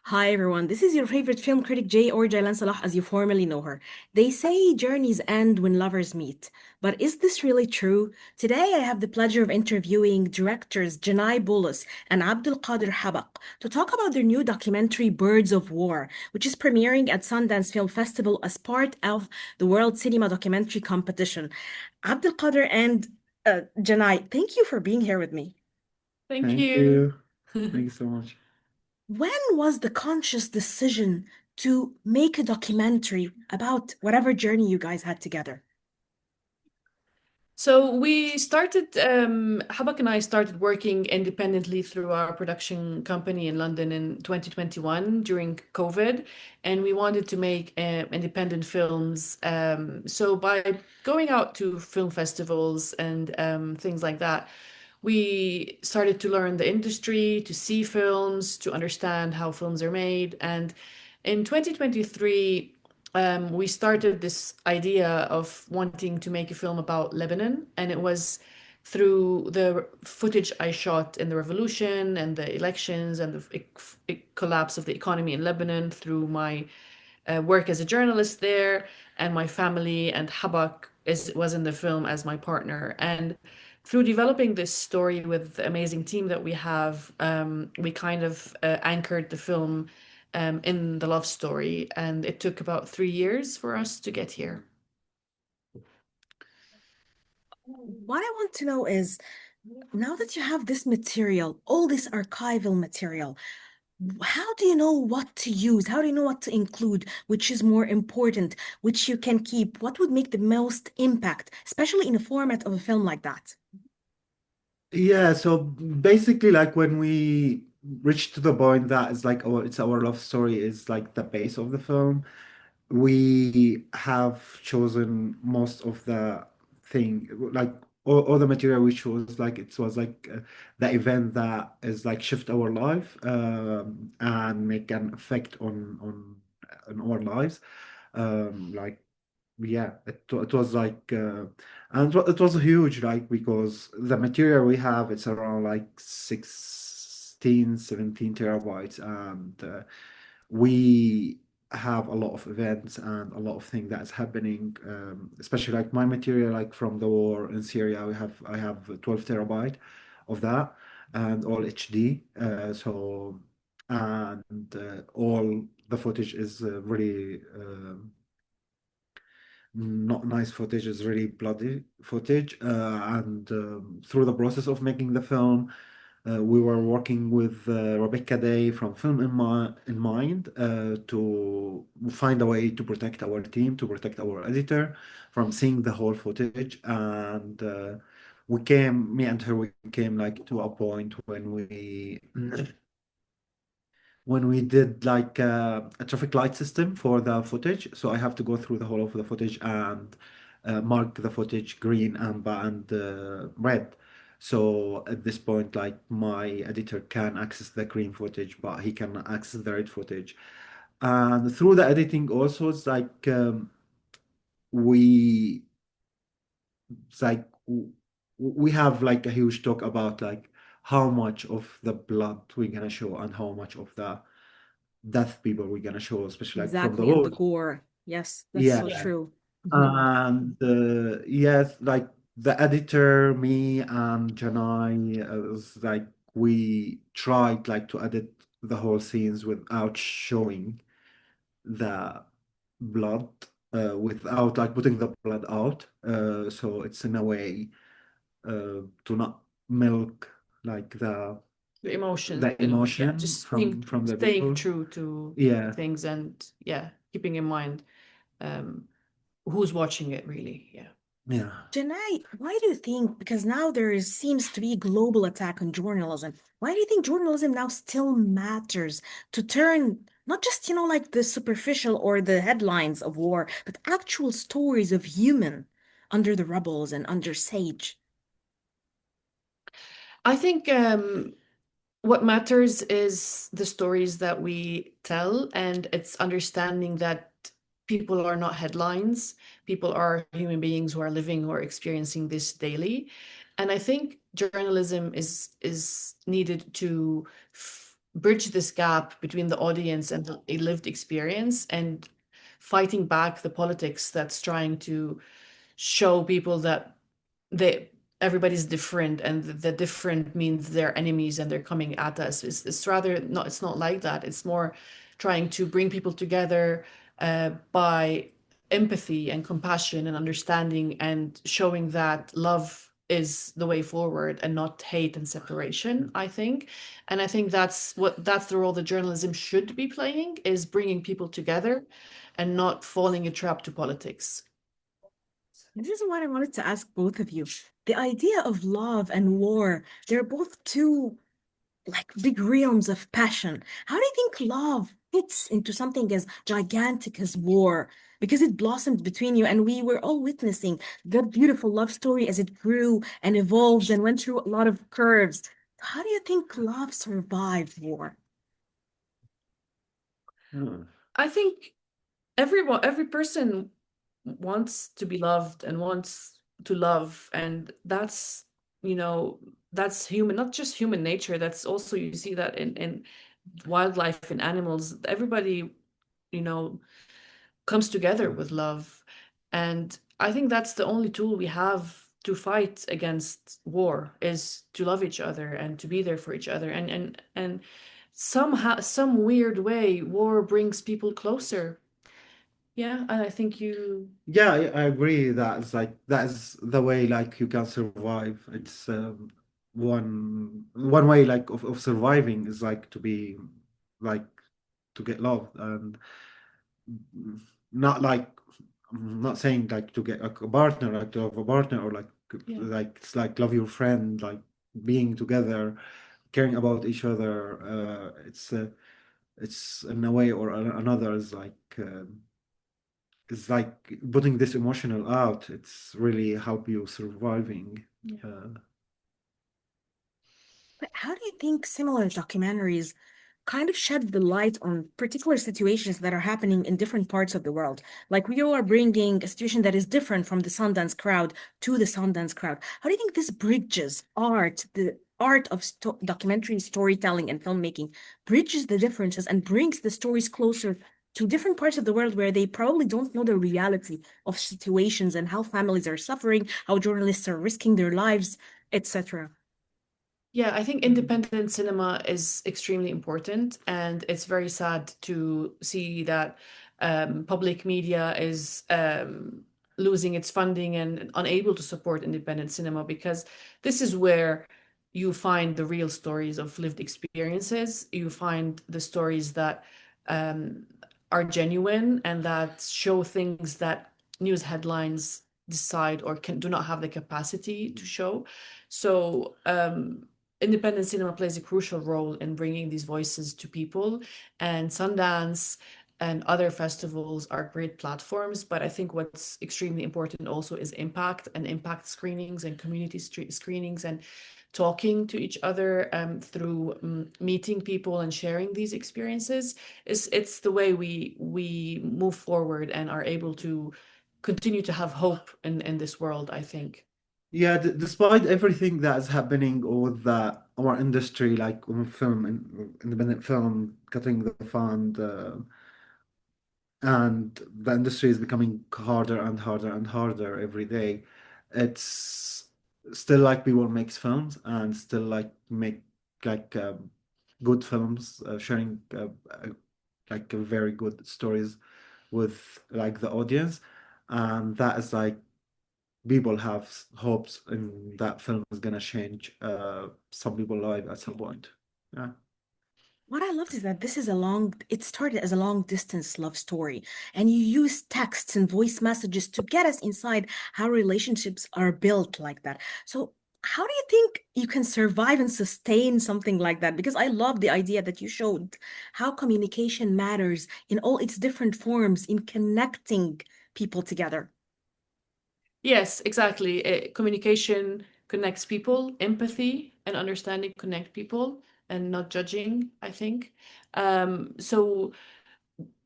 Hi everyone, this is your favorite film critic Jay or Jaylan Salah as you formerly know her. They say journeys end when lovers meet, but is this really true? Today I have the pleasure of interviewing directors Janay Boulos and Alkader Habak to talk about their new documentary Birds of War, which is premiering at Sundace Film Festival as part of the World Cinema Documentary Competition. Abdulkader and Janay, thank you for being here with me. Thank Thank you. you. Thank you so much. When was the conscious decision to make a documentary about whatever journey you guys had together? So we started, Habak and I started working independently through our production company in London in 2021 during COVID, and we wanted to make independent films. So by going out to film festivals and things like that, we started to learn the industry, to see films, to understand how films are made. And in 2023, we started this idea of wanting to make a film about Lebanon, and it was through the footage I shot in the revolution and the elections and the collapse of the economy in Lebanon through my work as a journalist there, and my family, and Habak was in the film as my partner. And through developing this story with the amazing team that we have, we kind of anchored the film in the love story, and it took about 3 years for us to get here. What I want to know is now that you have this material, all this archival material, how do you know what to use? How do you know what to include? Which is more important? Which you can keep? What would make the most impact, especially in a format of a film like that? Yeah, so basically like when we reach to the point that is like our love story is like the base of the film, we have chosen most of the thing like all the material we chose like it was like the event that is like shift our life and make an effect on our lives. Like yeah, it was like and it was huge like because the material we have it's around like 16 17 terabytes, and we have a lot of events and a lot of things that's happening, especially like my material like from the war in Syria. I have 12 terabyte of that and all HD, so and all the footage is really not nice footage, is really bloody footage. And through the process of making the film, we were working with Rebecca Day from Film in Mind to find a way to protect our team, to protect our editor from seeing the whole footage. And me and her, we came like to a point when we did like a traffic light system for the footage. So I have to go through the whole of the footage and mark the footage green, amber, and red. So at this point, like my editor can access the green footage, but he can access the red footage. And through the editing also, we it's like we have like a huge talk about like how much of the blood we're gonna show and how much of the deaf people we're gonna show, especially like from the Exactly, and the road. gore. Yes, that's Yeah. so true. Mhm. And yes, like the editor, me and Janai, was like we tried like to edit the whole scenes without showing the blood, without like putting the blood out. So it's in a way to not milk like The emotion, the yeah, emotion just being from the staying people. true to Yeah. things, and yeah, keeping in mind um, who's watching it really. Yeah. Yeah. Janai, why do you think, because now seems to be a global attack on journalism, why do you think journalism now still matters to turn not just, like the superficial or the headlines of war, but actual stories of human under the rubbles and under sage? I think what matters is the stories that we tell, and it's understanding that people are not headlines. People are human beings who are living, who are experiencing this daily. And I think journalism is needed to bridge this gap between the audience and a lived experience, and fighting back the politics that's trying to show people that they everybody's different, and the different means they're enemies and they're coming at us. It's rather not, it's not like that. It's more trying to bring people together by empathy and compassion and understanding, and showing that love is the way forward and not hate and separation, I think. And I think that's the role that journalism should be playing, is bringing people together and not falling a trap to politics. This is what I wanted to ask both of you. The idea of love and war, they're both two like big realms of passion. How do you think love fits into something as gigantic as war? Because it blossomed between you, and we were all witnessing that beautiful love story as it grew and evolved and went through a lot of curves. How do you think love survived war? Hmm. I think every person wants to be loved and wants to love, and that's, you know, that's human, not just human nature. That's also, you see that in wildlife and animals. Everybody, you know, comes together with love. And I think that's the only tool we have to fight against war, is to love each other and to be there for each other. And somehow, some weird way, war brings people closer. Yeah, and I think you. Yeah, I agree that it's like that's the way like you can survive. It's one way like of surviving is like to be like to get loved, and not like I'm not saying like to get a partner, like to have a partner, or Yeah. like it's like love your friend, like being together, caring about each other. It's in a way or another is it's like putting this emotional out. It's really help you surviving. Yeah. But how do you think similar documentaries kind of shed the light on particular situations that are happening in different parts of the world? Like we are bringing a situation that is different from the Sundance crowd to the Sundance crowd. How do you think this bridges art, the art of documentary storytelling and filmmaking, bridges the differences and brings the stories closer to different parts of the world where they probably don't know the reality of situations and how families are suffering, how journalists are risking their lives, etc. Yeah, I think independent cinema is extremely important, and it's very sad to see that public media is losing its funding and unable to support independent cinema, because this is where you find the real stories of lived experiences. You find the stories that um, are genuine and that show things that news headlines decide or can do not have the capacity to show. So independent cinema plays a crucial role in bringing these voices to people, and Sundance and other festivals are great platforms. But I think what's extremely important also is impact, and impact screenings and community screenings, and talking to each other through meeting people and sharing these experiences. It's the way we move forward and are able to continue to have hope in this world, I think. Yeah, despite everything that is happening or that our industry, like film and independent film, cutting the fund, and the industry is becoming harder and harder and harder every day. It's still like people makes films and still like make like good films, sharing like very good stories with like the audience, and that is like people have hopes in that film is gonna change some people's life at some point. Yeah. What I loved is that it started as a long distance love story, and you use texts and voice messages to get us inside how relationships are built like that. So, how do you think you can survive and sustain something like that? Because I love the idea that you showed how communication matters in all its different forms in connecting people together. Yes, exactly. Communication connects people, empathy and understanding connect people, and not judging, I think. So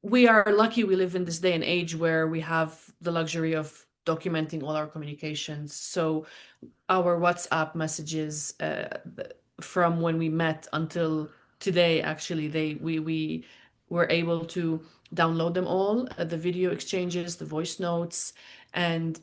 we are lucky we live in this day and age where we have the luxury of documenting all our communications. So our WhatsApp messages from when we met until today, actually. We were able to download them all, the video exchanges, the voice notes, and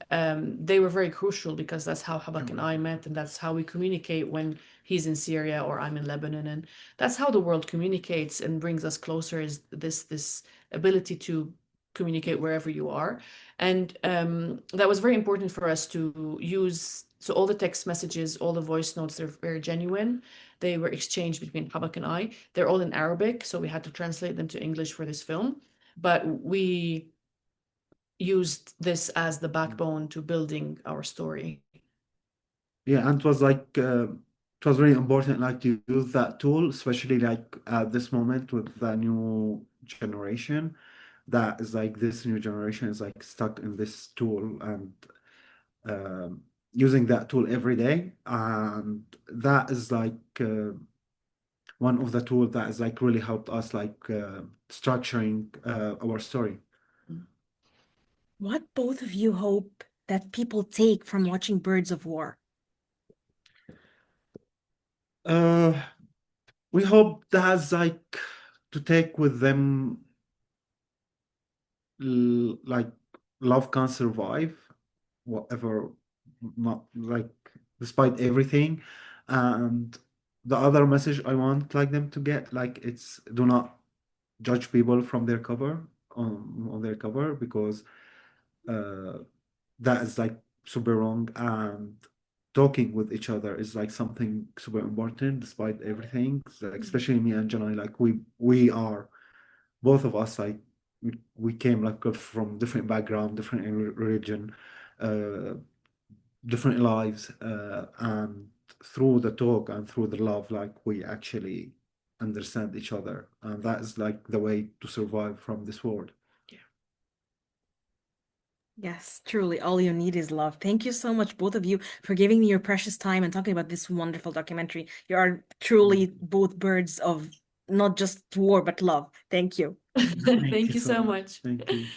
they were very crucial because that's how Habak and I met, and that's how we communicate when he's in Syria or I'm in Lebanon, and that's how the world communicates and brings us closer, is this ability to communicate wherever you are. And that was very important for us to use. So all the text messages, all the voice notes, they're very genuine. They were exchanged between Habak and I. They're all in Arabic, so we had to translate them to English for this film. But we used this as the backbone to building our story. Yeah, and it was like it was really important like to use that tool, especially like at this moment with the new generation. That is like this new generation is like stuck in this tool and using that tool every day. And that is like one of the tools that has like really helped us like structuring our story. What both of you hope that people take from watching Birds of War? We hope that's like to take with them like love can survive whatever, not like despite everything. And the other message I want like them to get like it's do not judge people from their cover on their cover because uh, that is like super wrong, and talking with each other is like something super important despite everything. So, like, especially me and Janay, like we are both of us like we came like from different background, different religion, uh, different lives, and through the talk and through the love, like we actually understand each other, and that is like the way to survive from this world. Yes, truly, all you need is love. Thank you so much, both of you, for giving me your precious time and talking about this wonderful documentary. You are truly both birds of not just war, but love. Thank you. Thank you so much. Thank you.